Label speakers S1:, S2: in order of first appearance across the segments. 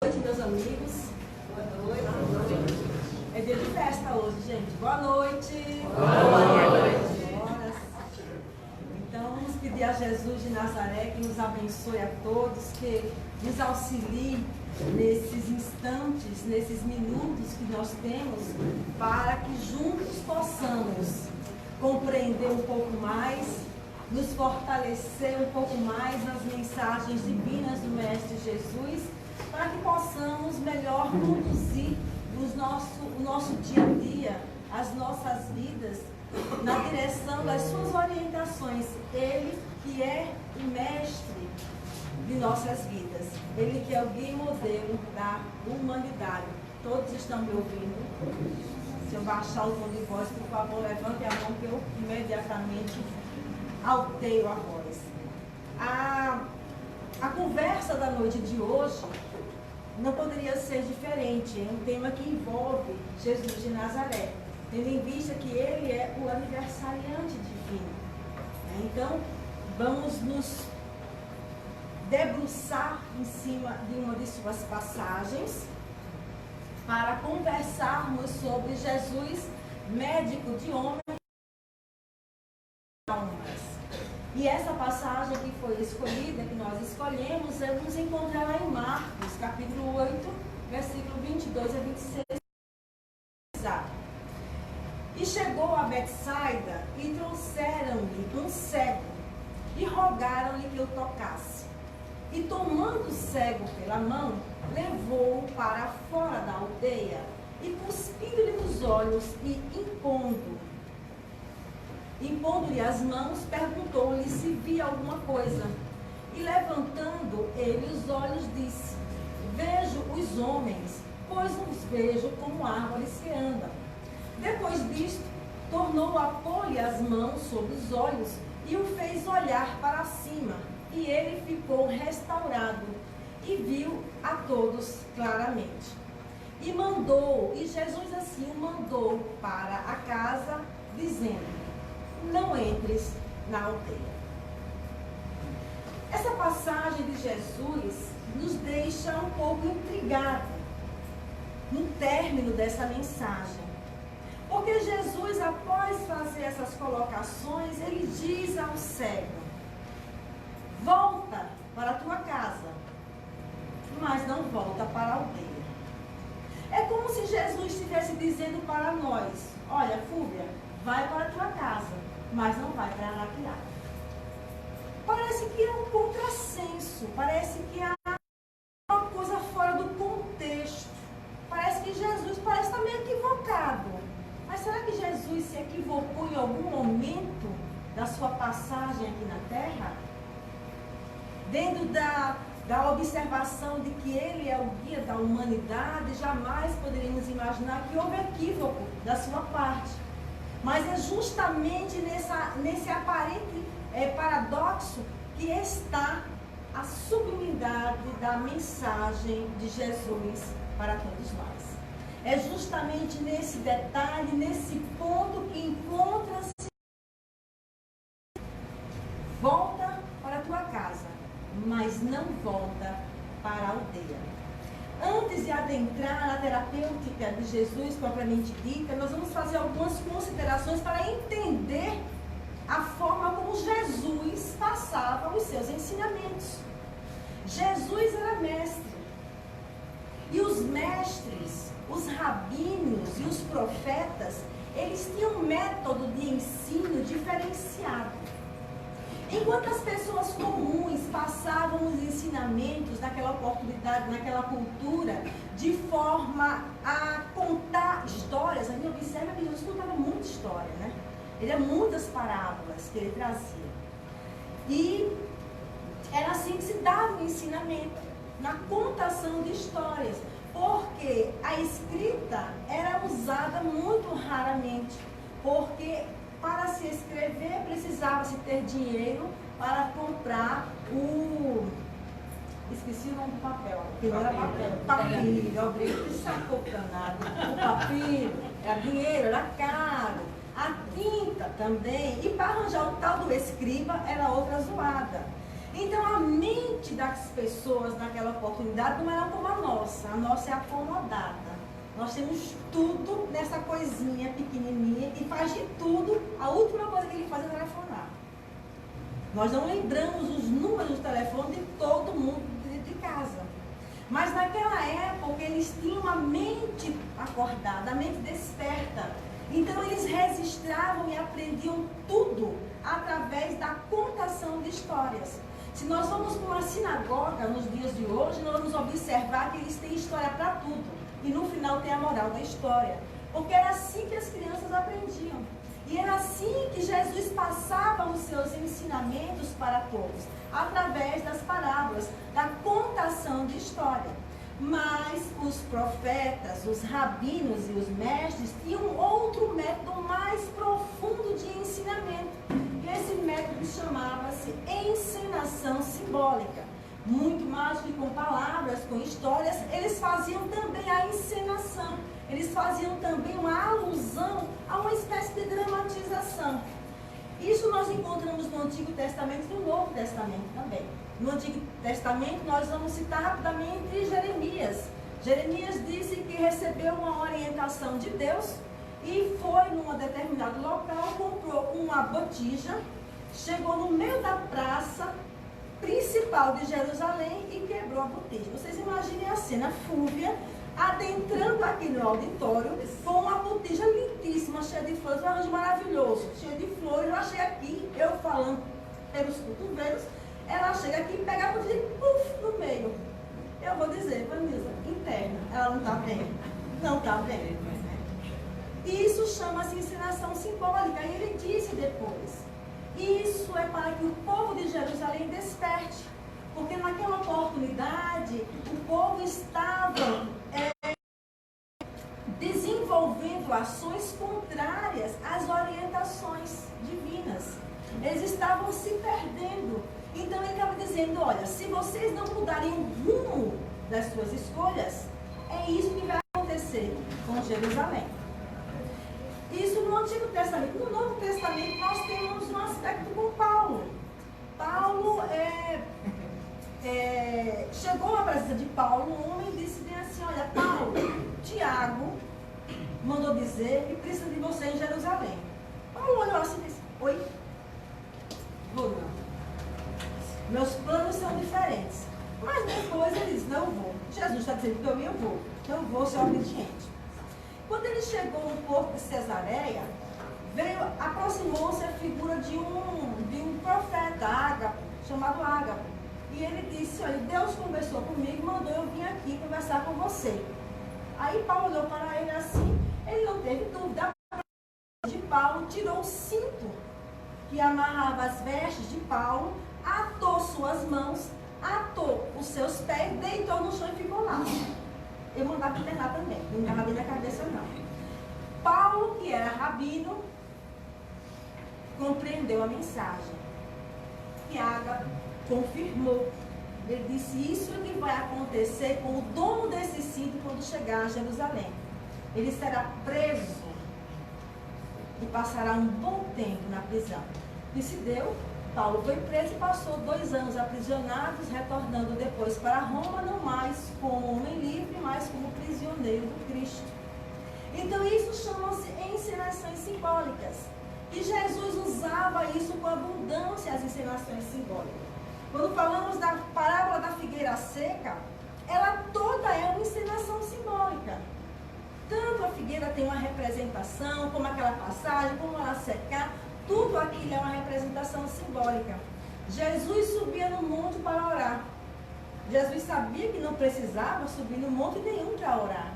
S1: Boa noite, meus amigos. Boa noite. É dia de festa hoje, gente. Boa noite. Boa noite. Então, vamos pedir a Jesus de Nazaré que nos abençoe a todos, que nos auxilie nesses instantes, nesses minutos que nós temos, para que juntos possamos compreender um pouco mais, nos fortalecer um pouco mais nas mensagens divinas do Mestre Jesus, para que possamos melhor conduzir o nosso dia a dia, as nossas vidas, na direção das suas orientações. Ele que é o mestre de nossas vidas, ele que é o guia e modelo da humanidade. Todos estão me ouvindo? Se eu baixar o tom de voz, por favor, levante a mão que eu imediatamente alteio a voz. A conversa da noite de hoje não poderia ser diferente. É um tema que envolve Jesus de Nazaré, tendo em vista que ele é o aniversariante divino. Então, vamos nos debruçar em cima de uma de suas passagens para conversarmos sobre Jesus, médico de homens e almas. E essa passagem que foi escolhida, que nós escolhemos, vamos encontrar lá em Marcos, capítulo 8, versículo 22 a 26. E chegou a Betsaida e trouxeram-lhe um cego e rogaram-lhe que o tocasse. E tomando o cego pela mão, levou-o para fora da aldeia e cuspindo-lhe nos olhos e impondo-lhe as mãos, perguntou-lhe se via alguma coisa. E levantando ele os olhos, disse: vejo os homens, pois os vejo como árvores que andam. Depois disto, tornou a pôr-lhe as mãos sobre os olhos e o fez olhar para cima. E ele ficou restaurado e viu a todos claramente. E Jesus assim o mandou para a casa, dizendo: não entres na aldeia. Essa passagem de Jesus nos deixa um pouco intrigados no término dessa mensagem. Porque Jesus, após fazer essas colocações, ele diz ao cego: volta para a tua casa, mas não volta para a aldeia. É como se Jesus estivesse dizendo para nós: olha, Fúvia, vai para a tua casa, mas não vai para Araqueá. Parece que é um contrassenso, parece que é uma coisa fora do contexto. Parece que Jesus parece estar meio equivocado. Mas será que Jesus se equivocou em algum momento da sua passagem aqui na Terra? Dentro da observação de que ele é o guia da humanidade, jamais poderíamos imaginar que houve equívoco da sua parte. Mas é justamente nesse aparente paradoxo que está a sublimidade da mensagem de Jesus para todos nós. É justamente nesse detalhe, nesse ponto que encontra-se: volta para a tua casa, mas não volta para a aldeia. Antes de adentrar na terapêutica de Jesus propriamente dita, nós vamos fazer algumas considerações para entender a forma como Jesus passava os seus ensinamentos. Jesus era mestre. E os mestres, os rabinos e os profetas, eles tinham um método de ensino diferenciado. Enquanto as pessoas comuns passavam os ensinamentos naquela oportunidade, naquela cultura, de forma a contar histórias, a gente observa que Jesus contava muita história, né? Ele tinha muitas parábolas que ele trazia. E era assim que se dava o ensinamento, na contação de histórias, porque a escrita era usada muito raramente, porque para se escrever precisava-se ter dinheiro para comprar esqueci o nome do papel, que não era papel, papiro, eu abri que sacou danado, o papiro, era dinheiro, era caro, a tinta também, e para arranjar o tal do escriba era outra zoada. Então a mente das pessoas naquela oportunidade não era como a nossa é acomodada. Nós temos tudo nessa coisinha pequenininha e faz de tudo, a última coisa que ele faz é telefonar. Nós não lembramos os números do telefone de todo mundo de casa. Mas naquela época eles tinham a mente acordada, a mente desperta. Então eles registravam e aprendiam tudo através da contação de histórias. Se nós vamos para uma sinagoga nos dias de hoje, nós vamos observar que eles têm história para tudo. E no final tem a moral da história. Porque era assim que as crianças aprendiam. E era assim que Jesus passava os seus ensinamentos para todos, através das parábolas, da contação de história. Mas os profetas, os rabinos e os mestres tinham outro método mais profundo de ensinamento. E esse método chamava-se encenação simbólica. Muito mais que com palavras, com histórias, eles faziam também a encenação. Eles faziam também uma alusão a uma espécie de dramatização. Isso nós encontramos no Antigo Testamento e no Novo Testamento também. No Antigo Testamento nós vamos citar rapidamente Jeremias. Jeremias disse que recebeu uma orientação de Deus e foi num determinado local, comprou uma botija, chegou no meio da praça principal de Jerusalém e quebrou a botija. Vocês imaginem a cena, Fúvia adentrando aqui no auditório com uma botija lindíssima, cheia de flores, um arranjo maravilhoso, cheia de flores. Ela chega aqui, eu falando pelos cotovelos, ela chega aqui e pega a botija e puf, no meio. Eu vou dizer, Vanessa, interna, ela não está bem. Não está bem. Isso chama-se encenação simbólica. E ele disse depois, isso é para que o povo de Jerusalém desperte. Porque naquela oportunidade, o povo estava desenvolvendo ações contrárias às orientações divinas. Eles estavam se perdendo. Então ele estava dizendo, olha, se vocês não mudarem o rumo das suas escolhas, é isso que vai acontecer com Jerusalém. Isso no Antigo Testamento. No Novo Testamento nós temos um aspecto com Paulo. Paulo chegou à presença de Paulo, um homem, e disse bem assim, olha, Paulo, Tiago mandou dizer que precisa de você em Jerusalém. Paulo olhou assim e disse, oi? Vou não. Meus planos são diferentes. Mas depois ele disse, não vou. Jesus está dizendo que eu vou. Então eu vou ser obediente. Quando ele chegou no porto de Cesareia, aproximou-se a figura de um profeta, Ágapo, chamado Ágapo. E ele disse, olha, Deus conversou comigo, mandou eu vir aqui conversar com você. Aí Paulo olhou para ele assim, ele não teve dúvida. De Paulo, tirou o cinto que amarrava as vestes de Paulo, atou suas mãos, atou os seus pés, deitou no chão e ficou lá. Eu mandava internar também, não estava bem na cabeça não. Paulo, que era rabino, compreendeu a mensagem. E Ágapo confirmou. Ele disse, isso é que vai acontecer com o dono desse cinto quando chegar a Jerusalém. Ele será preso e passará um bom tempo na prisão. E se deu, Paulo foi preso e passou 2 anos aprisionados, retornando depois para Roma, não mais como homem livre, mas como prisioneiro do Cristo. Então isso chama-se encenações simbólicas. E Jesus usava isso com abundância, as encenações simbólicas. Quando falamos da parábola da figueira seca, ela toda é uma encenação simbólica. Tanto a figueira tem uma representação, como aquela passagem, como ela secar, tudo aquilo é uma representação simbólica. Jesus subia no monte para orar. Jesus sabia que não precisava subir no monte nenhum para orar.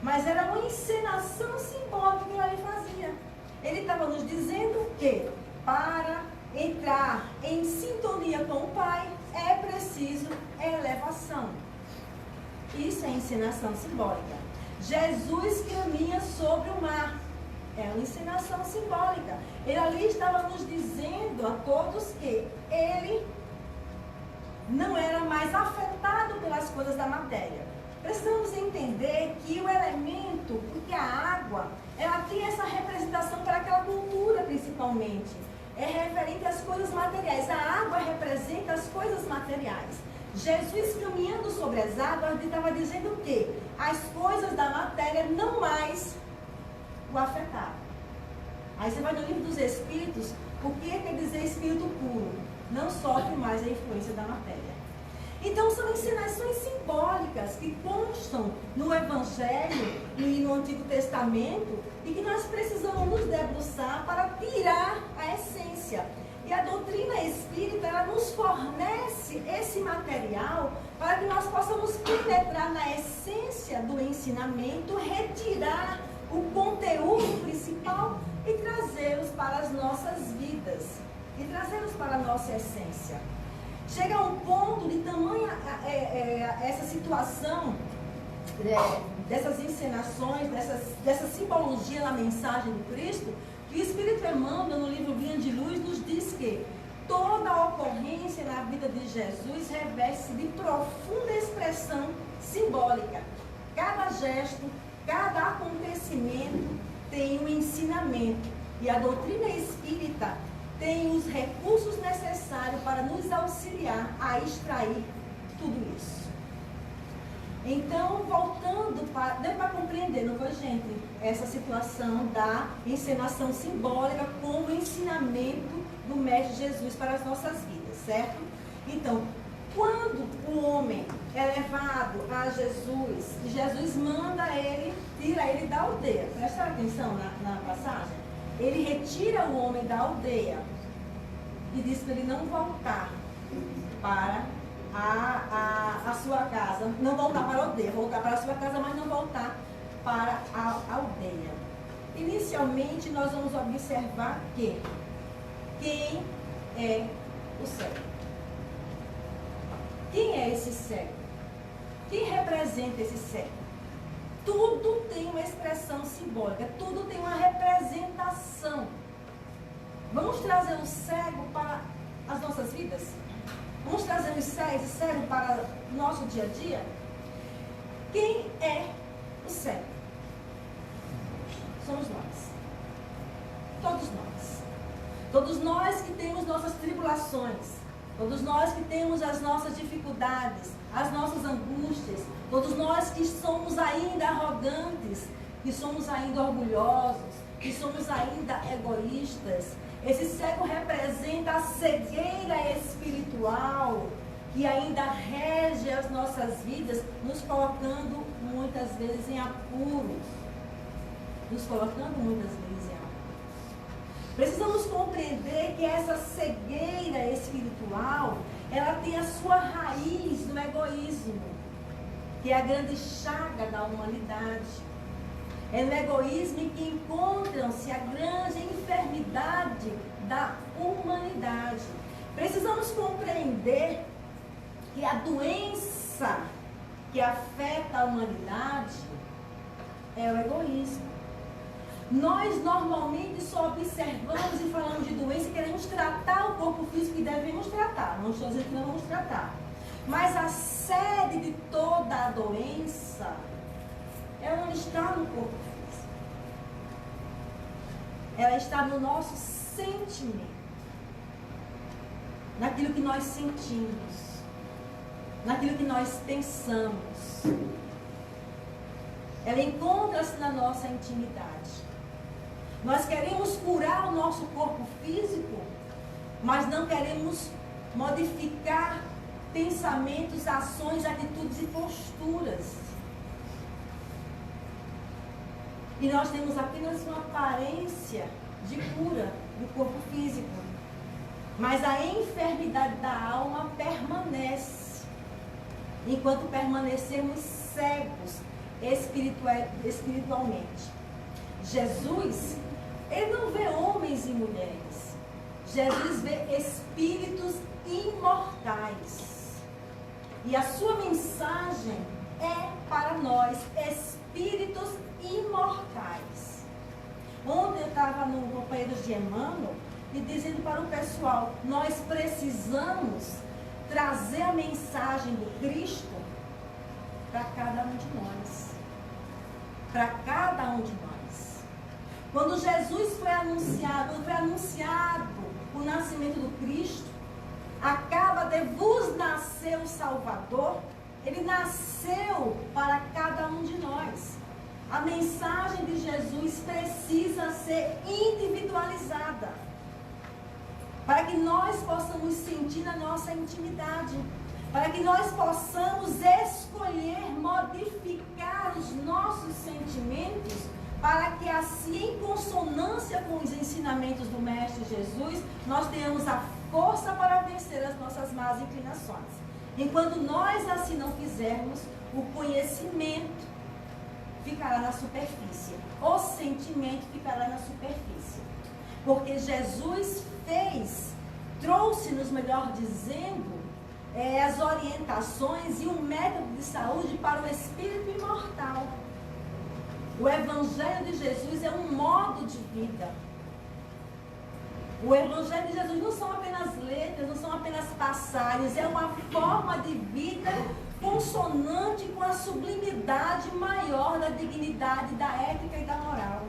S1: Mas era uma encenação simbólica que ele fazia. Ele estava nos dizendo que para entrar em sintonia com o Pai é preciso elevação. Isso é encenação simbólica. Jesus caminha sobre o mar. É uma encenação simbólica. Ele ali estava nos dizendo a todos que ele não era mais afetado pelas coisas da matéria. Precisamos entender que o elemento, porque a água, ela tem essa representação para aquela cultura principalmente. é referente às coisas materiais. A água representa as coisas materiais. Jesus, caminhando sobre as águas, ele estava dizendo o quê? As coisas da matéria não mais o afetavam. Aí você vai no livro dos Espíritos, o que quer dizer espírito puro? Não sofre mais a influência da matéria. Então são ensinações simbólicas que constam no Evangelho e no Antigo Testamento e que nós precisamos nos debruçar para tirar a essência. E a doutrina espírita, ela nos fornece esse material para que nós possamos penetrar na essência do ensinamento, retirar o conteúdo principal e trazê-los para as nossas vidas, e trazê-los para a nossa essência. Chega a um ponto de tamanha essa situação, dessas encenações, dessa simbologia na mensagem de Cristo, que o Espírito Emmanuel, no livro Guia de Luz, nos diz que toda ocorrência na vida de Jesus reveste-se de profunda expressão simbólica. Cada gesto, cada acontecimento tem um ensinamento. E a doutrina espírita tem os recursos necessários para nos auxiliar a extrair tudo isso. Então, voltando, deu para compreender, não foi, gente? Essa situação da encenação simbólica como ensinamento do Mestre Jesus para as nossas vidas, certo? Então, quando o homem é levado a Jesus, Jesus manda ele, tira ele da aldeia. Presta atenção na passagem. Ele retira o homem da aldeia e diz para ele não voltar para a sua casa, não voltar para a aldeia, voltar para a sua casa, mas não voltar para a aldeia. Inicialmente, nós vamos observar que quem é o cego? Quem é esse cego? Quem representa esse cego? Tudo tem uma expressão simbólica, tudo tem uma representação. Vamos trazer o cego para as nossas vidas? Vamos trazer o cego para o nosso dia a dia? Quem é o cego? Somos nós. Todos nós. Todos nós que temos nossas tribulações. Todos nós que temos as nossas dificuldades, as nossas angústias. Todos nós que somos ainda arrogantes, que somos ainda orgulhosos, que somos ainda egoístas. Esse cego representa a cegueira espiritual que ainda rege as nossas vidas, nos colocando muitas vezes em apuros. Nos colocando muitas vezes em apuros. Precisamos compreender que essa cegueira espiritual, ela tem a sua raiz no egoísmo, que é a grande chaga da humanidade. É no egoísmo em que encontram-se a grande enfermidade da humanidade. Precisamos compreender que a doença que afeta a humanidade é o egoísmo. Nós normalmente só observamos e falamos de doença e queremos tratar o corpo físico e devemos tratar. Não estou dizendo que não vamos tratar. Mas a sede de toda a doença, ela não está no corpo físico. Ela está no nosso sentimento. Naquilo que nós sentimos. Naquilo que nós pensamos. Ela encontra-se na nossa intimidade. Nós queremos curar o nosso corpo físico, mas não queremos modificar pensamentos, ações, atitudes e posturas. E nós temos apenas uma aparência de cura do corpo físico. Mas a enfermidade da alma permanece. Enquanto permanecermos cegos espiritualmente. Jesus, ele não vê homens e mulheres. Jesus vê espíritos imortais. E a sua mensagem é para nós, espíritos imortais. Ontem eu estava no Companheiros de Emmanuel e dizendo para o pessoal, nós precisamos trazer a mensagem do Cristo para cada um de nós. Para cada um de nós. Quando Jesus foi anunciado o nascimento do Cristo, acaba de vos nascer o Salvador. Ele nasceu para cada um de nós. A mensagem de Jesus precisa ser individualizada, para que nós possamos sentir na nossa intimidade, para que nós possamos escolher modificar os nossos sentimentos, para que assim, em consonância com os ensinamentos do Mestre Jesus, nós tenhamos a força para vencer as nossas más inclinações. Enquanto nós assim não fizermos, o conhecimento ficará na superfície, o sentimento ficará na superfície. Porque Jesus trouxe-nos, melhor dizendo, as orientações e um método de saúde para o espírito imortal. O Evangelho de Jesus é um modo de vida. O Evangelho de Jesus não são apenas letras, não são apenas passagens, é uma forma de vida consonante com a sublimidade maior da dignidade, da ética e da moral.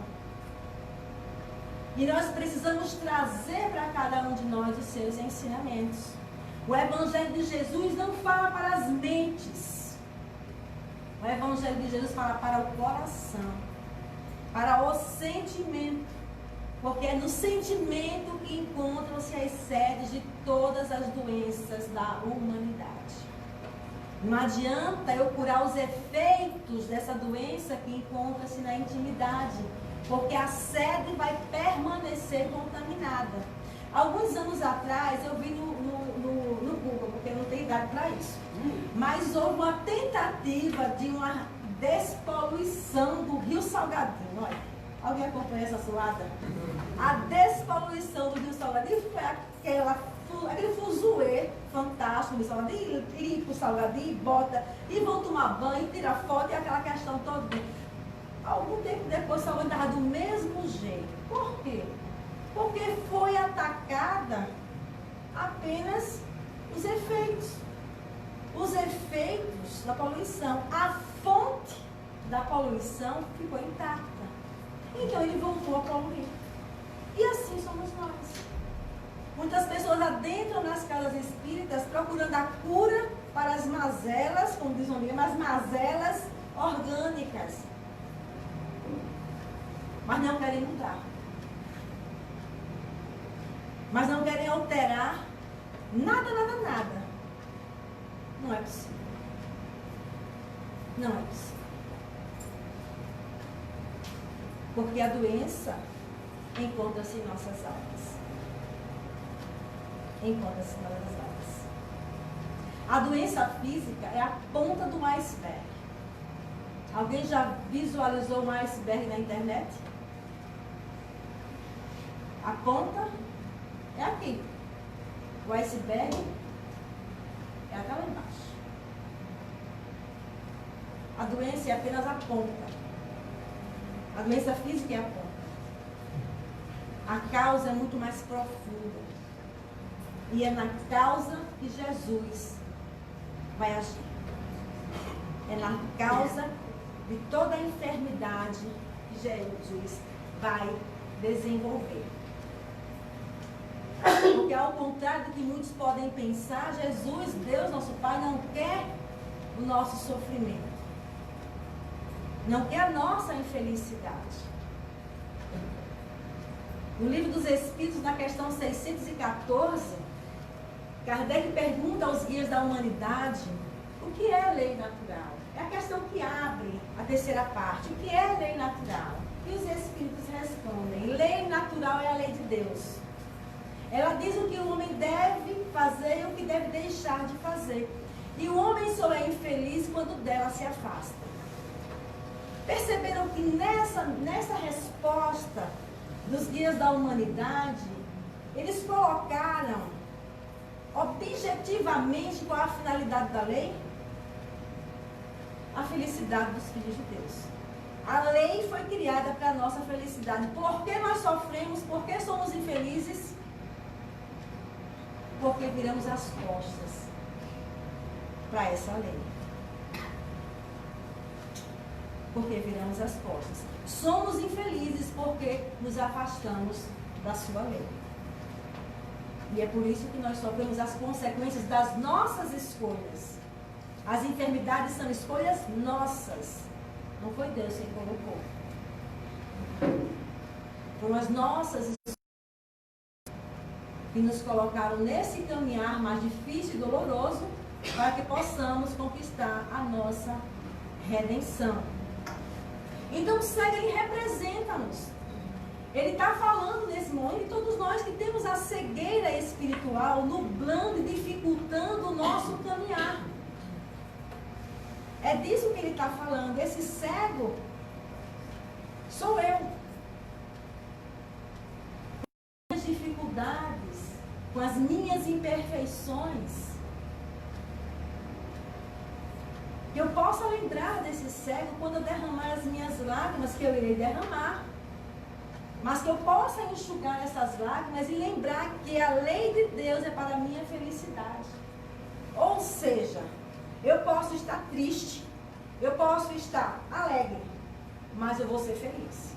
S1: E nós precisamos trazer para cada um de nós os seus ensinamentos. O Evangelho de Jesus não fala para as mentes. O Evangelho de Jesus fala para o coração, para o sentimento. Porque é no sentimento que encontram-se as sedes de todas as doenças da humanidade. Não adianta eu curar os efeitos dessa doença que encontra-se na intimidade, porque a sede vai permanecer contaminada. Alguns anos atrás, eu vi no Google, porque eu não tenho idade para isso, mas houve uma tentativa de uma despoluição do Rio Salgadinho. Olha, alguém acompanha essa suada? A despoluição do Rio Salgadinho foi aquele fuzuê fantástico do Salgadinho, limpa o Salgadinho, bota, e vão tomar banho, tira foto e aquela questão toda. Algum tempo depois, Salgadinho estava do mesmo jeito. Por quê? Porque foi atacada apenas os efeitos. Os efeitos da poluição. A fonte da poluição ficou intacta. Então ele voltou a poluir. E assim somos nós. Muitas pessoas adentram nas casas espíritas procurando a cura para as mazelas, como diz o amigo, mas mazelas orgânicas. Mas não querem mudar. Mas não querem alterar nada. Não é possível. Não é possível. Porque a doença encontra-se em nossas almas. Encontra-se em nossas almas. A doença física é a ponta do iceberg. Alguém já visualizou um iceberg na internet? A ponta é aqui. O iceberg é até lá embaixo. A doença é apenas a ponta. A doença física é a ponta. A causa é muito mais profunda. E é na causa que Jesus vai agir. É na causa de toda a enfermidade que Jesus vai desenvolver. Porque ao contrário do que muitos podem pensar, Jesus, Deus, nosso Pai, não quer o nosso sofrimento. Não quer a nossa infelicidade. No Livro dos Espíritos, na questão 614, Kardec pergunta aos guias da humanidade o que é lei natural. É a questão que abre a terceira parte. O que é lei natural? E os Espíritos respondem: lei natural é a lei de Deus. Ela diz o que o homem deve fazer e o que deve deixar de fazer. E o homem só é infeliz quando dela se afasta. Perceberam que nessa resposta dos guias da humanidade, eles colocaram objetivamente qual a finalidade da lei? A felicidade dos filhos de Deus. A lei foi criada para a nossa felicidade. Por que nós sofremos? Por que somos infelizes? Porque viramos as costas para essa lei. Porque viramos as costas. Somos infelizes porque nos afastamos da sua lei. E é por isso que nós sofremos as consequências das nossas escolhas. As enfermidades são escolhas nossas. Não foi Deus quem colocou. Foram as nossas escolhas que nos colocaram nesse caminhar mais difícil e doloroso para que possamos conquistar a nossa redenção. Então o cego, ele representa-nos. Ele está falando nesse momento, e todos nós que temos a cegueira espiritual nublando e dificultando o nosso caminhar. É disso que ele está falando. Esse cego sou eu. Com as dificuldades, com as minhas imperfeições. Que eu possa lembrar desse cego quando eu derramar as minhas lágrimas, que eu irei derramar. Mas que eu possa enxugar essas lágrimas e lembrar que a lei de Deus é para a minha felicidade. Ou seja, eu posso estar triste, eu posso estar alegre, mas eu vou ser feliz.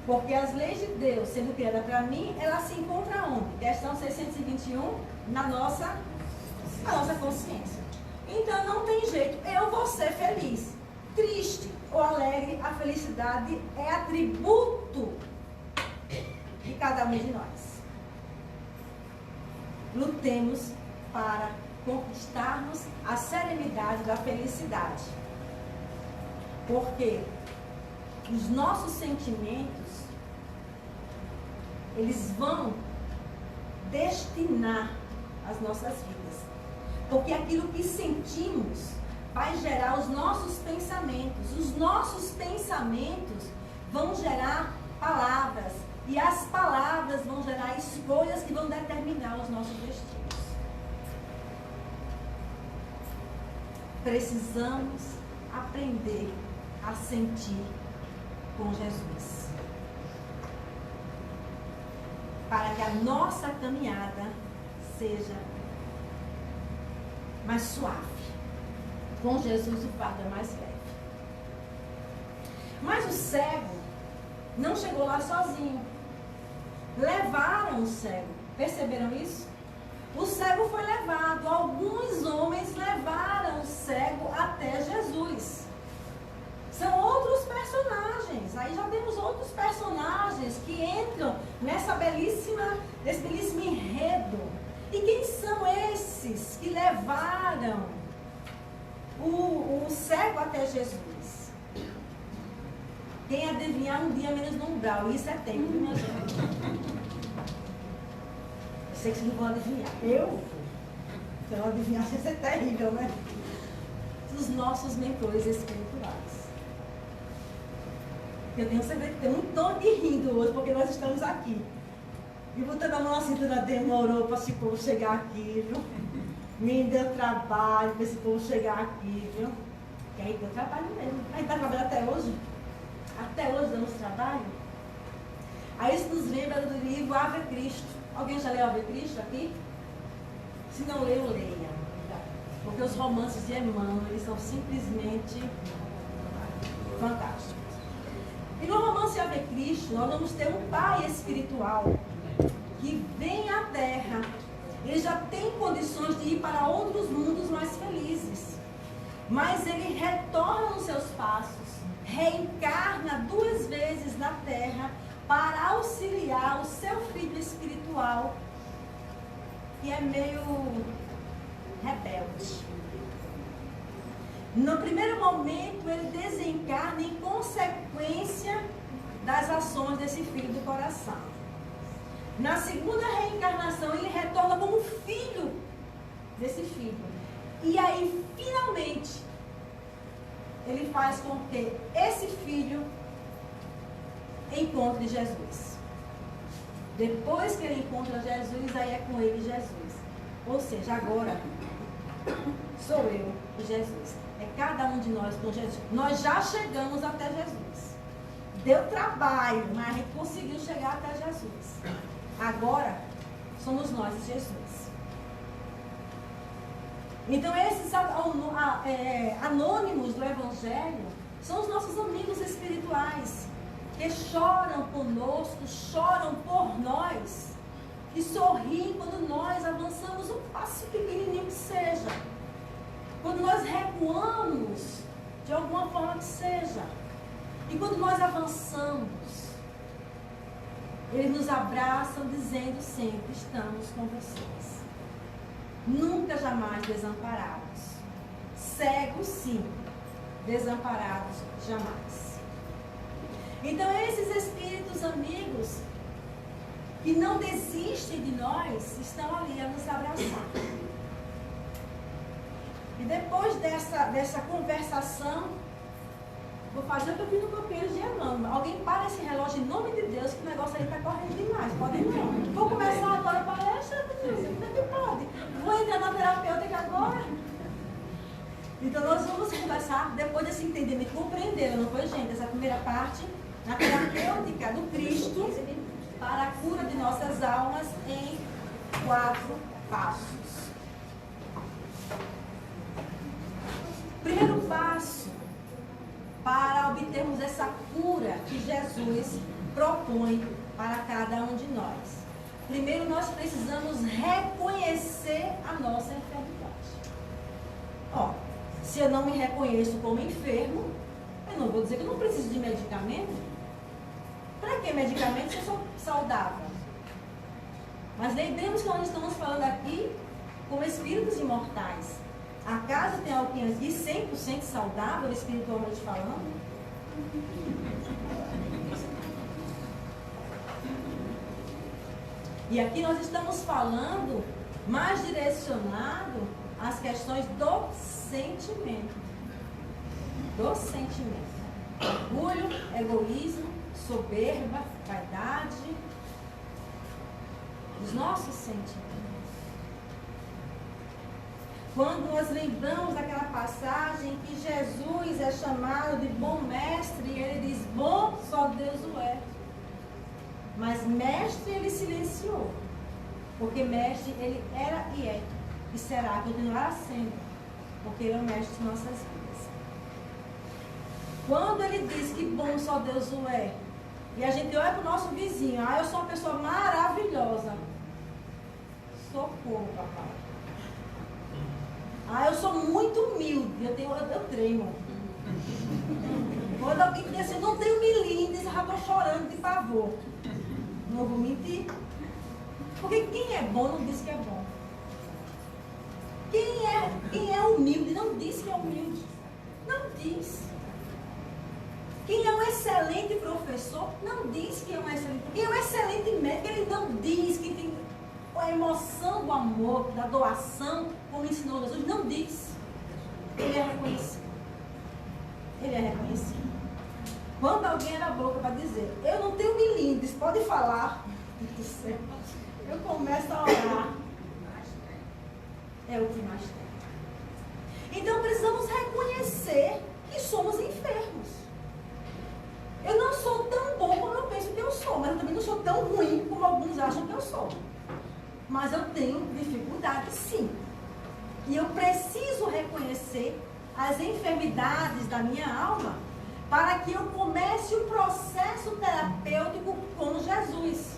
S1: Porque as leis de Deus, sendo criadas para mim, elas se encontram onde? Questão 621, na nossa consciência. Então não tem jeito, eu vou ser feliz. Triste ou alegre, a felicidade é atributo de cada um de nós. Lutemos para conquistarmos a serenidade da felicidade. Porque os nossos sentimentos, eles vão destinar as nossas vidas. Porque aquilo que sentimos vai gerar os nossos pensamentos. Os nossos pensamentos vão gerar palavras. E as palavras vão gerar escolhas que vão determinar os nossos destinos. Precisamos aprender a sentir com Jesus. Para que a nossa caminhada seja mais suave. Com Jesus o fardo é mais leve. Mas o cego não chegou lá sozinho. Levaram o cego. Perceberam isso? O cego foi levado. Alguns homens levaram o cego até Jesus. São outros personagens. Aí já temos outros personagens que entram nesse belíssimo enredo. E quem são esses que levaram o cego até Jesus? Quem adivinhar um dia menos no umbral, isso é tempo, minha gente. Eu sei que vocês não vão adivinhar. Eu vou. Se eu não adivinhar, vai ser terrível, né? Os nossos mentores espirituais. Eu tenho certeza que tem um tom de rindo hoje, porque nós estamos aqui. E botando a mão na cintura, demorou para esse povo chegar aqui, viu? Me deu trabalho para esse povo chegar aqui, viu? E aí deu trabalho mesmo. A gente está trabalhando até hoje. Até hoje damos trabalho. Aí isso nos lembra do livro Ave Cristo. Alguém já leu Ave Cristo aqui? Se não leu, leia. Porque os romances de Emmanuel, eles são simplesmente fantásticos. E no romance Ave Cristo, nós vamos ter um pai espiritual que vem à Terra. Ele já tem condições de ir para outros mundos mais felizes. Mas ele retorna nos seus passos, reencarna 2 vezes na Terra para auxiliar o seu filho espiritual, que é meio rebelde. No primeiro momento, ele desencarna em consequência das ações desse filho do coração. Na segunda reencarnação, ele retorna como filho desse filho. E aí, finalmente, ele faz com que esse filho encontre Jesus. Depois que ele encontra Jesus, aí é com ele Jesus. Ou seja, agora sou eu e Jesus. É cada um de nós com Jesus. Nós já chegamos até Jesus. Deu trabalho, mas a gente conseguiu chegar até Jesus. Agora somos nós e Jesus. Então esses anônimos do Evangelho são os nossos amigos espirituais, que choram conosco, choram por nós, e sorrir quando nós avançamos um passo pequenininho que seja. Quando nós recuamos, de alguma forma que seja. E quando nós avançamos, eles nos abraçam dizendo sempre, estamos com vocês. Nunca, jamais desamparados. Cegos, sim. Desamparados, jamais. Então, esses espíritos amigos que não desistem de nós, estão ali a nos abraçar. E depois dessa conversação, vou fazer o que eu fiz no copeiro de Emmanuel. Alguém para esse relógio em nome de Deus, que o negócio aí está correndo demais. Pode não. Vou começar agora a palestra, como é que pode? Vou entrar na terapêutica agora. Então nós vamos conversar, depois desse entendimento, compreender, não foi, gente? Essa primeira parte, na terapêutica do Cristo, para a cura de nossas almas em 4 passos. Primeiro passo para obtermos essa cura que Jesus propõe para cada um de nós. Primeiro, nós precisamos reconhecer a nossa enfermidade. Ó, se eu não me reconheço como enfermo, eu não vou dizer que eu não preciso de medicamento. Para que medicamento se eu sou saudável? Mas lembremos que nós estamos falando aqui como espíritos imortais. Acaso tem alguém aqui 100% saudável, espiritualmente falando? E aqui nós estamos falando mais direcionado às questões do sentimento. Do sentimento. Orgulho, egoísmo, soberba, vaidade, os nossos sentimentos. Quando nós lembramos daquela passagem que Jesus é chamado de bom mestre, e ele diz, bom só Deus o é. Mas mestre ele silenciou, porque mestre ele era e é, e será, continuará sendo, porque ele é o mestre de nossas vidas. Quando ele diz que bom só Deus o é, e a gente olha para o nosso vizinho, eu sou uma pessoa maravilhosa. Socorro, papai. Eu sou muito humilde, eu tremo. Quando alguém diz assim, não tenho milímetros, eu já estou chorando de pavor. Não vou mentir. Porque quem é bom não diz que é bom. Quem é humilde não diz que é humilde. Não diz. Quem é um excelente professor não diz que é um excelente. Quem é um excelente médico, ele não diz que tem a emoção do amor, da doação, como ensinou Jesus, não diz. Ele é reconhecido. Ele é reconhecido. Quando alguém abre a boca para dizer, eu não tenho milímetros, pode falar, eu começo a orar. É o que mais tem. Então precisamos reconhecer que somos enfermos. Eu não sou tão bom como eu penso que eu sou, mas eu também não sou tão ruim como alguns acham que eu sou. Mas eu tenho dificuldade, sim. E eu preciso reconhecer as enfermidades da minha alma para que eu comece o processo terapêutico com Jesus.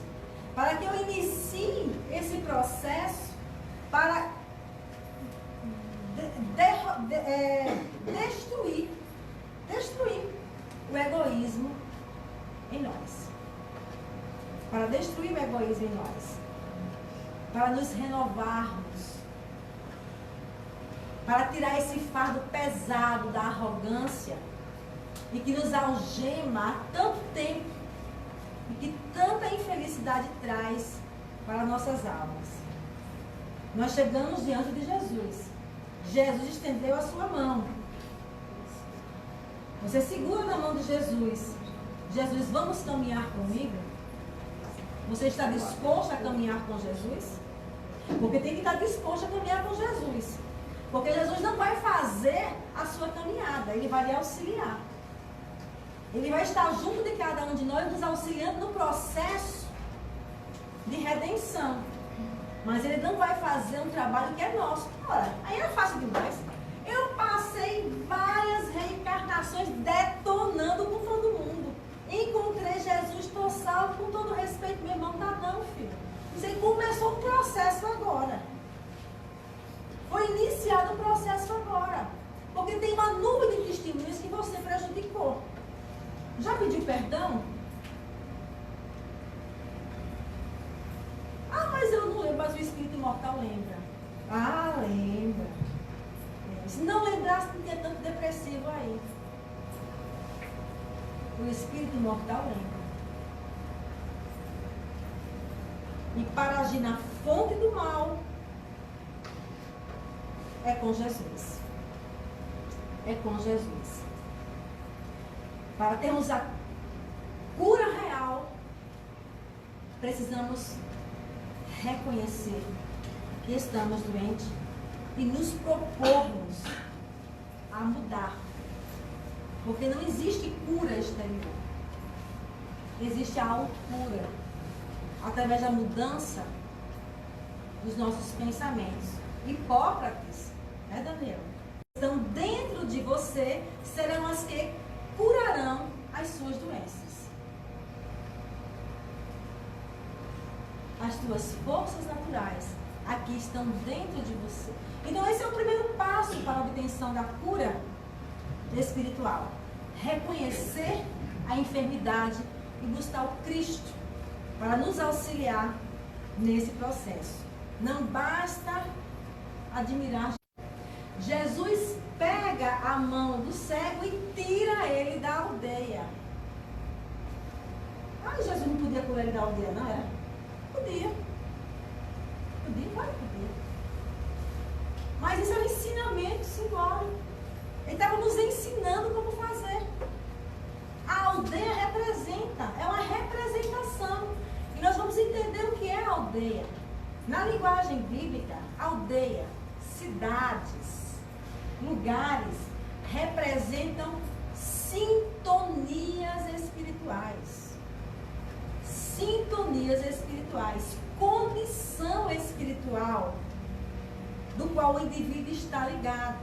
S1: Para que eu inicie esse processo para destruir o egoísmo em nós. Para destruir o egoísmo em nós. Para nos renovarmos. Para tirar esse fardo pesado da arrogância e que nos algema há tanto tempo e que tanta infelicidade traz para nossas almas. Nós chegamos diante de Jesus. Jesus estendeu a sua mão. Você segura na mão de Jesus. Jesus, vamos caminhar comigo? Você está disposto a caminhar com Jesus? Porque tem que estar disposto a caminhar com Jesus. Porque Jesus não vai fazer a sua caminhada, Ele vai lhe auxiliar. Ele vai estar junto de cada um de nós, nos auxiliando no processo de redenção. Mas Ele não vai fazer um trabalho que é nosso. Ora, aí é fácil demais. Eu passei várias reencarnações detonando com todo mundo. Encontrei Jesus, estou salvo, com todo respeito, meu irmão, tá não, filho. Você começou Já pediu perdão? Ah, mas eu não lembro, mas o espírito imortal lembra. Ah, lembra. Se não lembrasse, não tinha tanto depressivo aí. O espírito imortal lembra. E para agir na fonte do mal, é com Jesus. É com Jesus. Para termos a cura real, precisamos reconhecer que estamos doentes e nos propormos a mudar. Porque não existe cura exterior. Existe a autocura. Através da mudança dos nossos pensamentos. Hipócrates, né, Daniel? Estão dentro de você, serão as que curarão as suas doenças. As tuas forças naturais aqui estão dentro de você. Então esse é o primeiro passo para a obtenção da cura espiritual. Reconhecer a enfermidade e buscar o Cristo para nos auxiliar nesse processo. Não basta admirar. Jesus pega a mão do cego e tira ele da aldeia. Ah, Jesus não podia curar ele da aldeia, não era? Podia. Podia. Mas isso é um ensinamento simbólico. Ele estava nos ensinando como fazer. A aldeia representa, é uma representação. E nós vamos entender o que é a aldeia. Na linguagem bíblica, aldeia, cidades, lugares, representam sintonias espirituais. Sintonias espirituais. Condição espiritual do qual o indivíduo está ligado.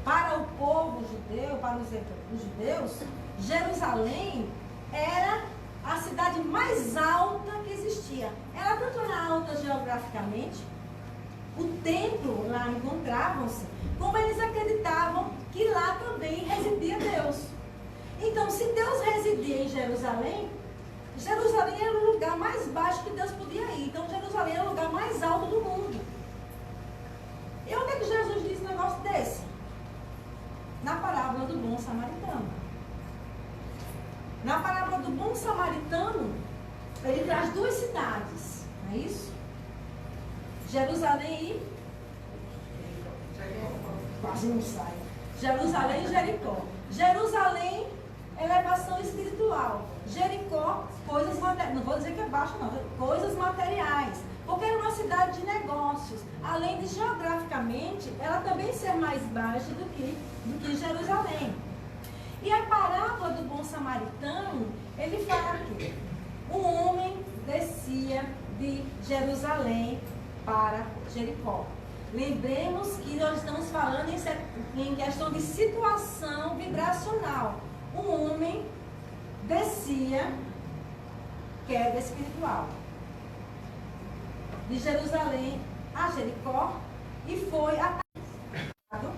S1: Para o povo judeu, para os judeus, Jerusalém era a cidade mais alta que existia. Ela tanto era alta geograficamente, o templo lá encontravam-se, como eles acreditavam que lá também residia Deus. Então, se Deus residia em Jerusalém, Jerusalém era o lugar mais baixo que Deus podia ir. Então, Jerusalém era o lugar mais alto do mundo. E onde é que Jesus disse um negócio desse? Na parábola do bom samaritano. Na parábola do bom samaritano, ele traz duas cidades, não é isso? Jerusalém e... Quase não sai. Jerusalém e Jericó. Jerusalém, elevação espiritual. Jericó, coisas materiais. Não vou dizer que é baixo, não. Coisas materiais. Porque era uma cidade de negócios. Além de, geograficamente, ela também ser mais baixa do que Jerusalém. E a parábola do bom samaritano, ele fala que um homem descia de Jerusalém para Jericó. Lembremos que nós estamos falando em questão de situação vibracional. Um homem descia, queda espiritual, de Jerusalém a Jericó, e foi atacado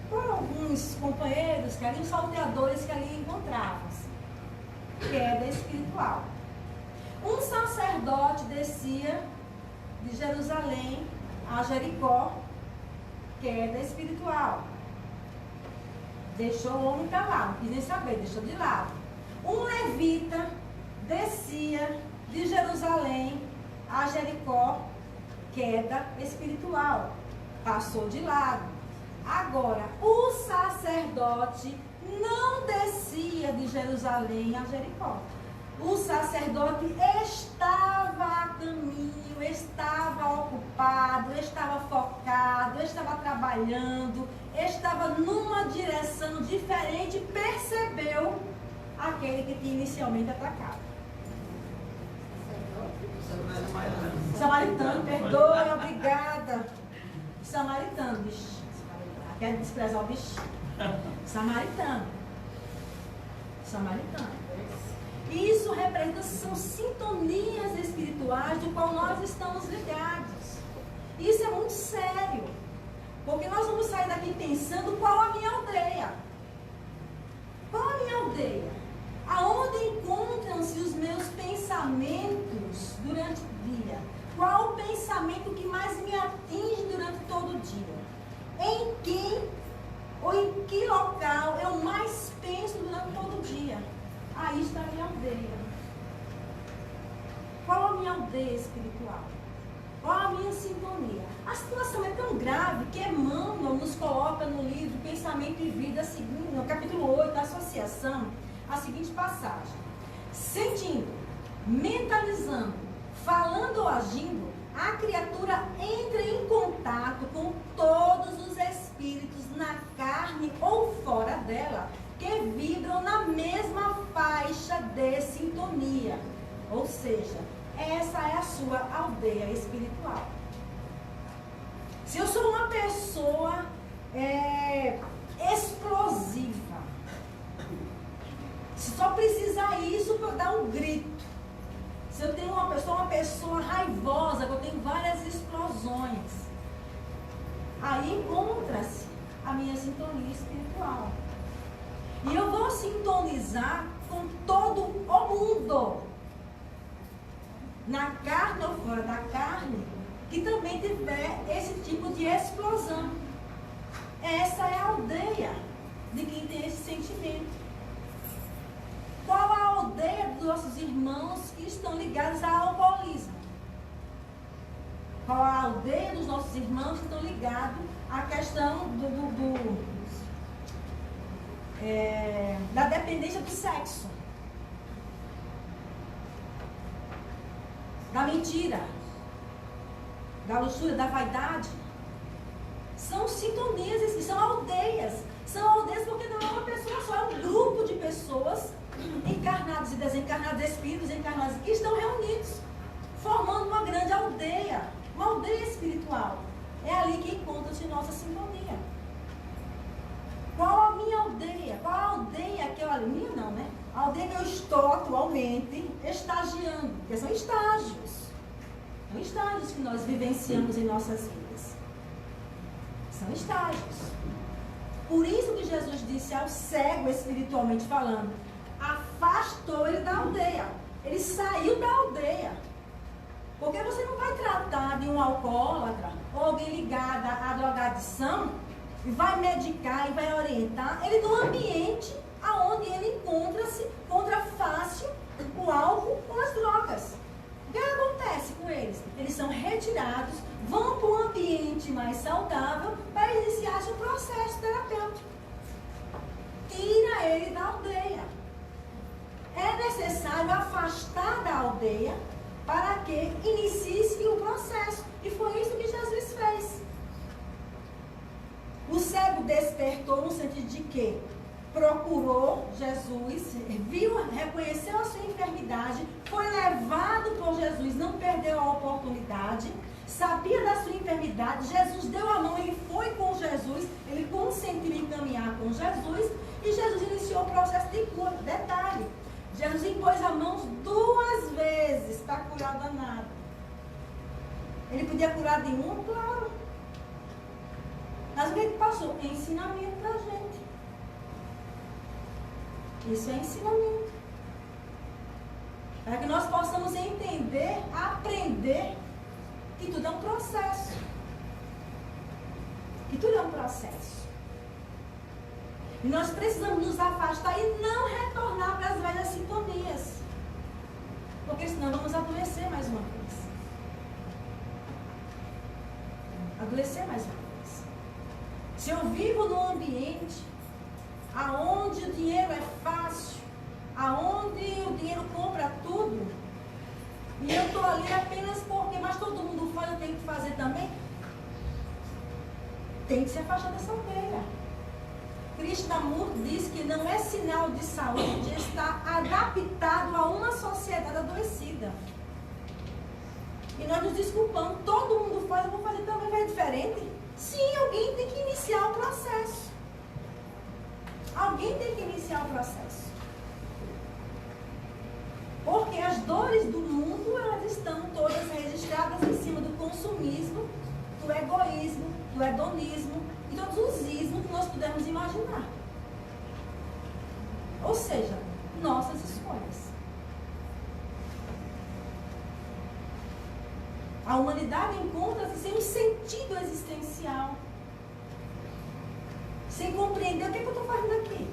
S1: por alguns companheiros que ali, os salteadores que ali encontravam-se. Queda espiritual. Um sacerdote descia de Jerusalém a Jericó, queda espiritual. Deixou o homem para lá, não quis nem saber, deixou de lado. Um levita descia de Jerusalém a Jericó, queda espiritual. Passou de lado. Agora, o sacerdote não descia de Jerusalém a Jericó. O sacerdote estava a caminho, estava ocupado, estava focado, estava trabalhando, estava numa direção diferente, percebeu aquele que tinha inicialmente atacado. Samaritano, perdoe, obrigada. Samaritano, bicho. Quer desprezar o bicho? Samaritano. E isso representa, são sintonias espirituais do qual nós estamos ligados. Isso é muito sério. Porque nós vamos sair daqui pensando qual a minha aldeia. Qual a minha aldeia? aldeia? Aonde encontram-se os meus pensamentos durante o dia? Qual o pensamento que mais me atinge durante todo o dia? Em quem ou em que local eu mais penso durante todo o dia? Aí está a minha aldeia. Qual a minha aldeia espiritual? Qual a minha sintonia? A situação é tão grave que Emmanuel nos coloca no livro Pensamento e Vida, no capítulo 8 da Associação, a seguinte passagem: sentindo, mentalizando, falando ou agindo, a criatura entra em contato com todos os espíritos na carne ou fora dela, que vibram na mesma faixa de sintonia. Ou seja, essa é a sua aldeia espiritual. Se eu sou uma pessoa explosiva, se só precisar isso para dar um grito, se eu tenho uma pessoa raivosa, que eu tenho várias explosões, aí encontra-se a minha sintonia espiritual. E eu vou sintonizar com todo o mundo, na carne ou fora da carne, que também tiver esse tipo de explosão. Essa é a aldeia de quem tem esse sentimento. Qual a aldeia dos nossos irmãos que estão ligados ao alcoolismo? Qual a aldeia dos nossos irmãos que estão ligados à questão da dependência do sexo? Da mentira, da luxúria, da vaidade? São sintonias, são aldeias. São aldeias porque não é uma pessoa só, é um grupo de pessoas, encarnados e desencarnados, espíritos encarnados, que estão reunidos, formando uma grande aldeia, uma aldeia espiritual. É ali que encontra-se nossa sintonia. Qual a minha aldeia? Qual a aldeia que eu... Minha não, né? A aldeia que eu estou atualmente estagiando, porque são estágios. São estágios que nós vivenciamos em nossas vidas. São estágios. Por isso que Jesus disse ao cego, espiritualmente falando, afastou ele da aldeia. Ele saiu da aldeia. Porque você não vai tratar de um alcoólatra ou alguém ligado à drogadição e vai medicar e vai orientar ele no ambiente aonde ele encontra-se, encontra fácil o álcool ou as drogas. O que acontece com eles? Eles são retirados, vão para um ambiente mais saudável para iniciar seu processo terapêutico. Tira ele da aldeia. É necessário afastar da aldeia para que inicie-se o processo. E foi isso que Jesus fez. O cego despertou no sentido de que procurou Jesus, viu, reconheceu a sua enfermidade, foi levado por Jesus, não perdeu a oportunidade, sabia da sua enfermidade, Jesus deu a mão, ele foi com Jesus, ele consentiu em caminhar com Jesus, e Jesus iniciou o processo de cura. Detalhe, Jesus impôs a mão 2 vezes para curar o danado. Ele podia curar de um, claro. Mas o que ele passou? Ensinamento para a gente. Isso é ensinamento. Para que nós possamos entender, aprender que tudo é um processo. Que tudo é um processo. E nós precisamos nos afastar e não retornar para as velhas sintonias. Porque senão vamos adoecer mais uma vez. Adoecer mais uma vez. Se eu vivo num ambiente aonde o dinheiro é fácil, aonde o dinheiro compra tudo, e eu estou ali apenas porque, mas todo mundo faz, eu tenho que fazer também, tem que se afastar dessa aldeia. Krishnamurti diz que não é sinal de saúde de estar adaptado a uma sociedade adoecida. E nós nos desculpamos, todo mundo faz, eu vou fazer também, vai diferente? Sim, alguém tem que iniciar o processo. Alguém tem que iniciar o processo. Porque as dores do mundo, elas estão todas registradas em cima do consumismo, do egoísmo, do hedonismo e todos os ismos que nós pudermos imaginar. Ou seja, nossas escolhas. A humanidade encontra-se sem um sentido existencial. Sem compreender o que eu estou fazendo aqui.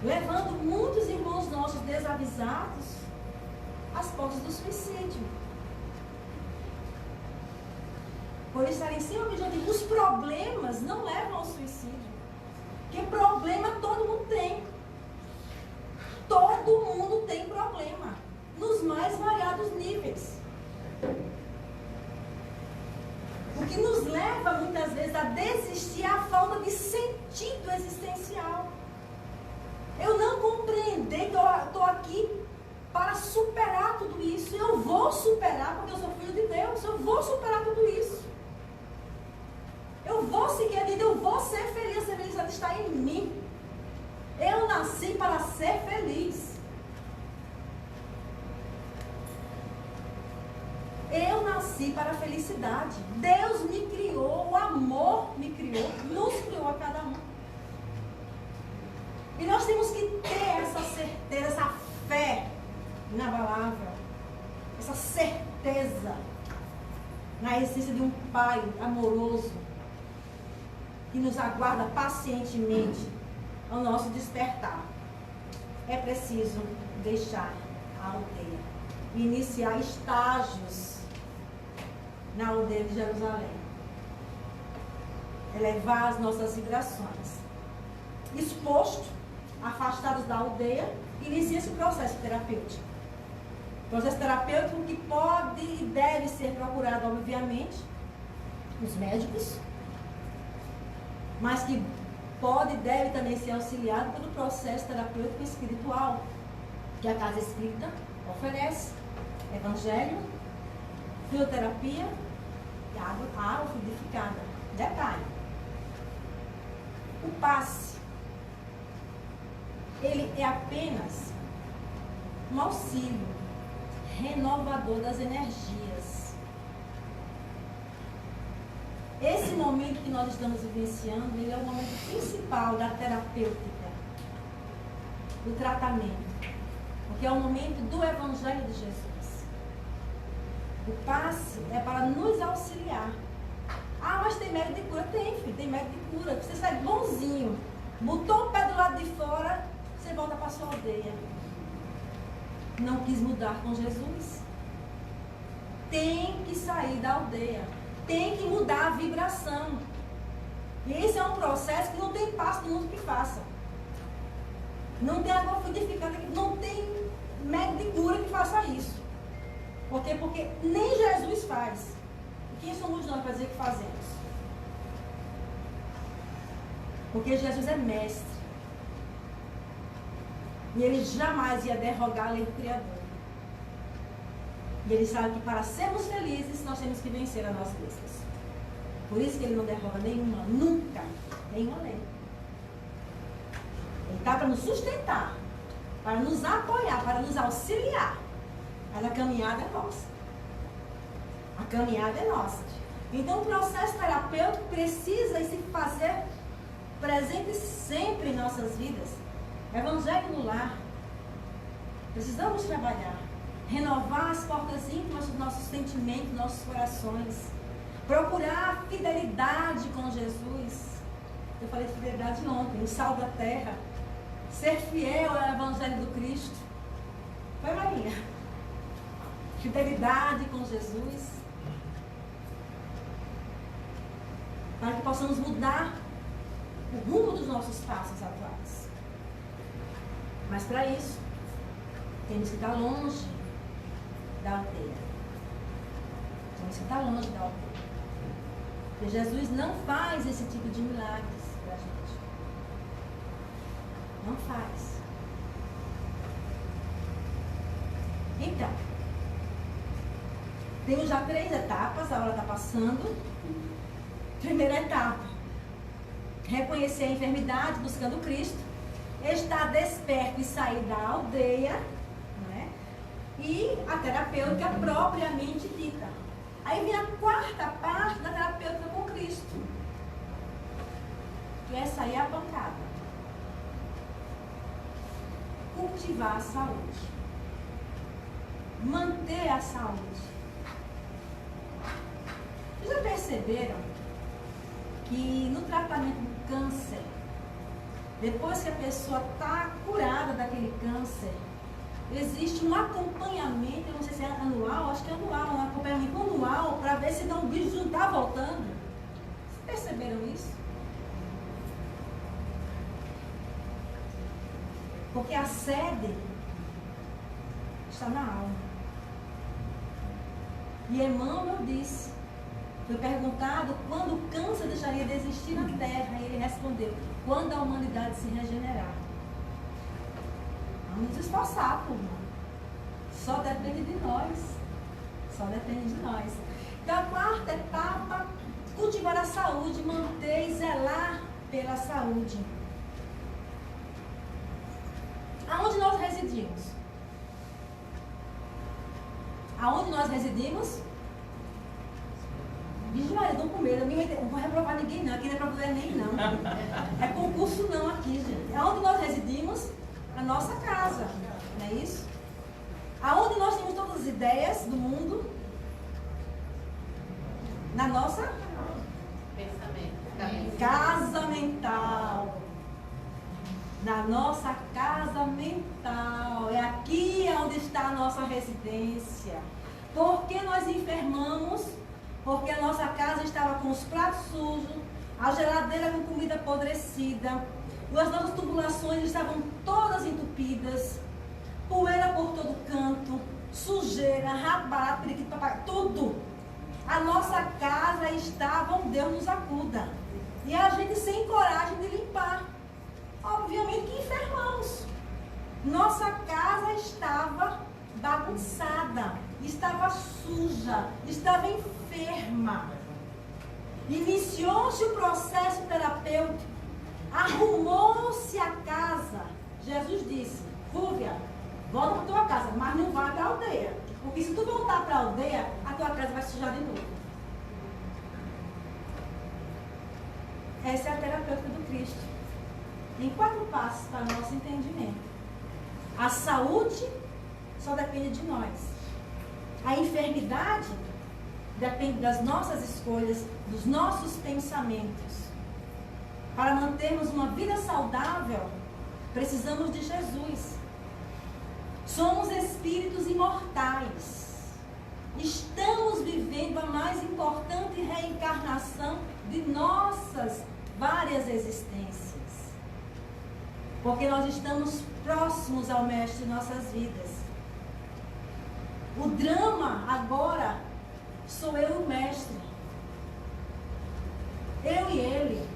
S1: Levando muitos irmãos nossos desavisados às portas do suicídio. Por estarem sem objetivo. Os problemas não levam ao suicídio. Porque problema todo mundo tem. Todo mundo tem problema. Nos mais variados níveis. O que nos leva muitas vezes a desistir é a falta de sentido existencial. Eu não compreender que eu estou aqui para superar tudo isso. Eu vou superar porque eu sou filho de Deus. Eu vou superar tudo isso. Eu vou seguir a vida, eu vou ser feliz. A felicidade está em mim. Eu nasci para ser feliz. Eu nasci para a felicidade. Deus me criou, o amor me criou, nos criou a cada um. E nós temos que ter essa certeza, essa fé inabalável, essa certeza na essência de um Pai amoroso que nos aguarda pacientemente ao nosso despertar. É preciso deixar a aldeia e iniciar estágios na aldeia de Jerusalém. Elevar as nossas vibrações. Exposto, afastados da aldeia, inicia-se o processo terapêutico. Processo terapêutico que pode e deve ser procurado, obviamente, os médicos, mas que pode e deve também ser auxiliado pelo processo terapêutico espiritual, que a Casa Espírita oferece. Evangelho, fisioterapia e água fluidificada. Detalhe. O passe, ele é apenas um auxílio renovador das energias. Esse momento que nós estamos vivenciando, ele é o momento principal da terapêutica, do tratamento, porque é o momento do Evangelho de Jesus. O passe é para nos auxiliar. Ah, mas tem método de cura? Tem, filho, tem método de cura. Você sai bonzinho, botou o pé do lado de fora, você volta para a sua aldeia. Não quis mudar com Jesus. Tem que sair da aldeia. Tem que mudar a vibração. E esse é um processo que não tem passo do mundo que faça. Não tem água fluidificada, não tem método de cura que faça isso. Por quê? Porque nem Jesus faz. E quem somos nós para dizer que fazemos? Porque Jesus é mestre. E ele jamais ia derrogar a lei do Criador. E ele sabe que para sermos felizes, nós temos que vencer a nós mesmos. Por isso que ele não derroga nenhuma, nunca, nenhuma lei. Ele está para nos sustentar, para nos apoiar, para nos auxiliar. Mas a caminhada é nossa. A caminhada é nossa. Então o processo terapêutico precisa se fazer presente sempre em nossas vidas. Evangelho no lar. Precisamos trabalhar. Renovar as portas íntimas dos nossos sentimentos, dos nossos corações. Procurar a fidelidade com Jesus. Eu falei de fidelidade ontem, o sal da terra. Ser fiel ao Evangelho do Cristo. Foi, Marinha? Fidelidade com Jesus. Para que possamos mudar o rumo dos nossos passos atuais. Mas para isso, temos que estar longe da aldeia. Temos que estar longe da aldeia. Porque Jesus não faz esse tipo de milagres para a gente. Não faz. Então, temos já 3 etapas, a hora está passando. Primeira etapa, reconhecer a enfermidade, buscando Cristo. Estar desperto e sair da aldeia, né? E a terapêutica propriamente dita. Aí vem a 4ª parte da terapêutica com Cristo. essa aí é a pancada. Cultivar a saúde. Manter a saúde. Vocês já perceberam que no tratamento do câncer, depois que a pessoa está curada daquele câncer, existe um acompanhamento, eu não sei se é anual, acho que é anual, um acompanhamento anual para ver se não, o bicho não está voltando. Vocês perceberam isso? Porque a sede está na alma. E Emmanuel disse, foi perguntado quando o câncer deixaria de existir na Terra, e ele respondeu, quando a humanidade se regenerar. Vamos nos esforçar, turma. Só depende de nós. Só depende de nós. Então, a quarta etapa, cultivar a saúde, manter e zelar pela saúde. Aonde nós residimos? Aonde nós residimos? Vigiar, eu tô com medo. Não vou reprovar ninguém, não. Aqui não é para poder nem, não. É concurso, não, aqui, gente. Aonde nós residimos? A nossa casa. Não é isso? Aonde nós temos todas as ideias do mundo? Na nossa pensamento. Casa mental. Na nossa casa mental. É aqui onde está a nossa residência. Por que nós enfermamos? Porque a nossa casa estava com os pratos sujos, a geladeira com comida apodrecida, as nossas tubulações estavam todas entupidas, poeira por todo canto, sujeira, rato barato, periquito, papai, tudo. A nossa casa estava, Deus nos acuda. E a gente sem coragem de limpar. Obviamente que enfermamos. Nossa casa estava bagunçada, estava suja, estava enferma. Iniciou-se o processo terapêutico, arrumou-se a casa. Jesus disse, Fúvia, volta para a tua casa, mas não vai para a aldeia. Porque se tu voltar para a aldeia, a tua casa vai sujar de novo. Essa é a terapêutica do Cristo. Em 4 passos para o nosso entendimento. A saúde só depende de nós. A enfermidade depende das nossas escolhas, dos nossos pensamentos. Para mantermos uma vida saudável, precisamos de Jesus. Somos espíritos imortais. Estamos vivendo a mais importante reencarnação de nossas várias existências. Porque nós estamos próximos ao Mestre em nossas vidas. O drama agora sou eu e o Mestre. Eu e ele.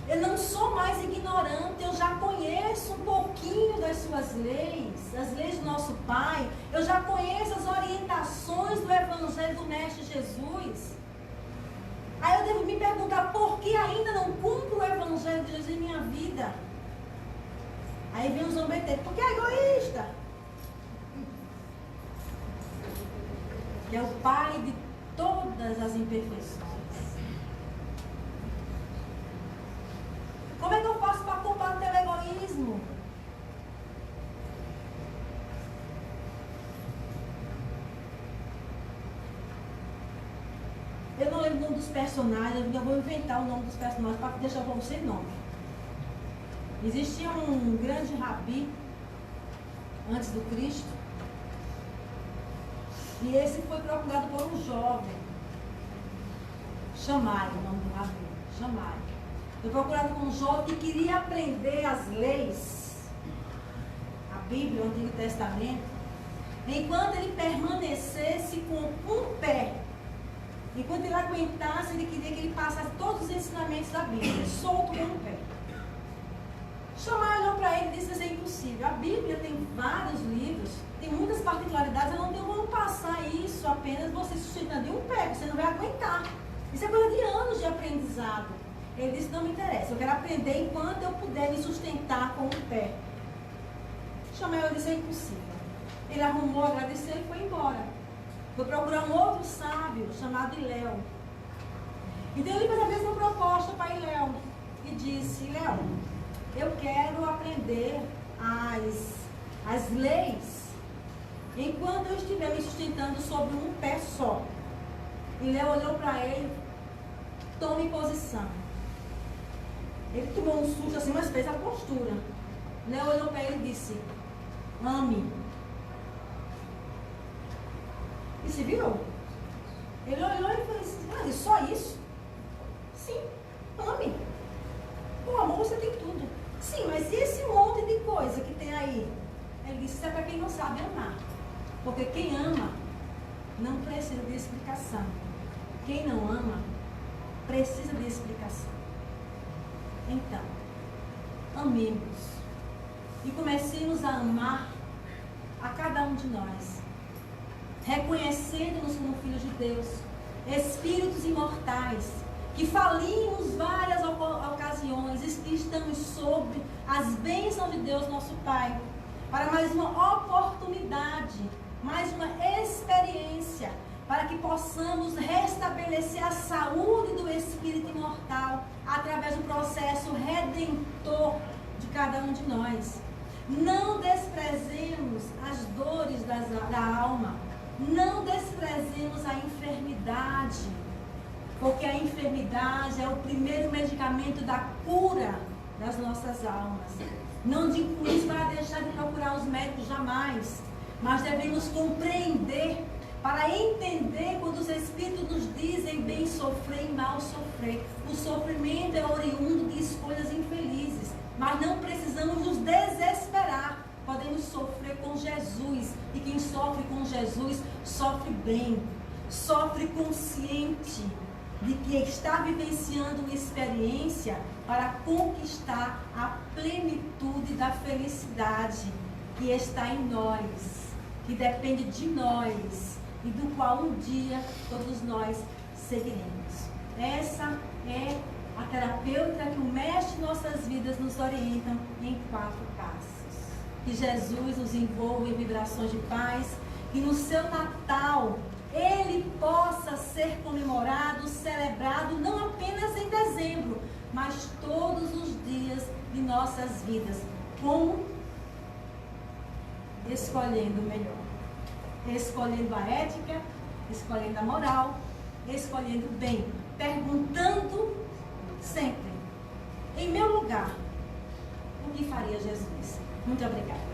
S1: Eu não sou mais ignorante, eu já conheço um pouquinho das suas leis, as leis do nosso Pai. Eu já conheço as orientações do Evangelho do Mestre Jesus. Aí eu devo me perguntar por que ainda não cumpro o Evangelho de Jesus em minha vida. Aí vem o zombeteiros, porque é egoísta. Que é o pai de todas as imperfeições. Como é que eu faço para combater o egoísmo? Eu não lembro o nome dos personagens, eu vou inventar o nome dos personagens para deixar para você nome. Existia um grande rabi antes do Cristo, e esse foi procurado por um jovem, Shammai, o nome do rabi, Shammai. Foi procurado por um jovem que queria aprender as leis, a Bíblia, o Antigo Testamento, enquanto ele permanecesse com um pé. Enquanto ele aguentasse, ele queria que ele passasse todos os ensinamentos da Bíblia, solto com um pé. Shammai olhou para ele e disse, isso é impossível. A Bíblia tem vários livros, tem muitas particularidades, eu não tenho como passar isso apenas você sustentando de um pé, você não vai aguentar. Isso é coisa de anos de aprendizado. Ele disse, não me interessa, eu quero aprender enquanto eu puder me sustentar com um pé. Shammai disse, é impossível. Ele arrumou, agradeceu e foi embora. Foi procurar um outro sábio chamado Iléu. Então ele fez a mesma proposta para Iléu. E e disse: Léo, eu quero aprender as leis enquanto eu estiver me sustentando sobre um pé só. E Léo olhou para ele: tome posição. Ele tomou um susto assim, mas fez a postura. Léo olhou para ele e disse: ame. E se virou. Ele olhou e falou assim: mas só isso? Sim, ame. Com amor você tem tudo. Sim, mas e esse monte de coisa que tem aí? Ele disse: isso é para quem não sabe amar. Porque quem ama não precisa de explicação. Quem não ama precisa de explicação. Então, amemos e comecemos a amar a cada um de nós, reconhecendo-nos como filhos de Deus, espíritos imortais, que falimos várias ocasiões e que estamos sob as bênçãos de Deus, nosso Pai, para mais uma oportunidade, mais uma experiência, para que possamos restabelecer a saúde do espírito imortal através do processo redentor de cada um de nós. Não desprezemos as dores da alma, não desprezemos a enfermidade, porque a enfermidade é o primeiro medicamento da cura das nossas almas. Não digo isso para deixar de procurar os médicos, jamais, mas devemos compreender, para entender quando os Espíritos nos dizem bem sofrer e mal sofrer. O sofrimento é oriundo de escolhas infelizes, mas não precisamos nos desesperar. Podemos sofrer com Jesus, e quem sofre com Jesus sofre bem, sofre consciente de que está vivenciando uma experiência para conquistar a plenitude da felicidade que está em nós, que depende de nós e do qual um dia todos nós seguiremos. Essa é a terapêutica que o Mestre de nossas vidas nos orienta em 4 passos. Que Jesus nos envolva em vibrações de paz, e no seu Natal ele possa ser comemorado, celebrado, não apenas em dezembro, mas todos os dias de nossas vidas. Como? Escolhendo o melhor. Escolhendo a ética, escolhendo a moral, escolhendo o bem. Perguntando sempre: em meu lugar, o que faria Jesus? Muito obrigada.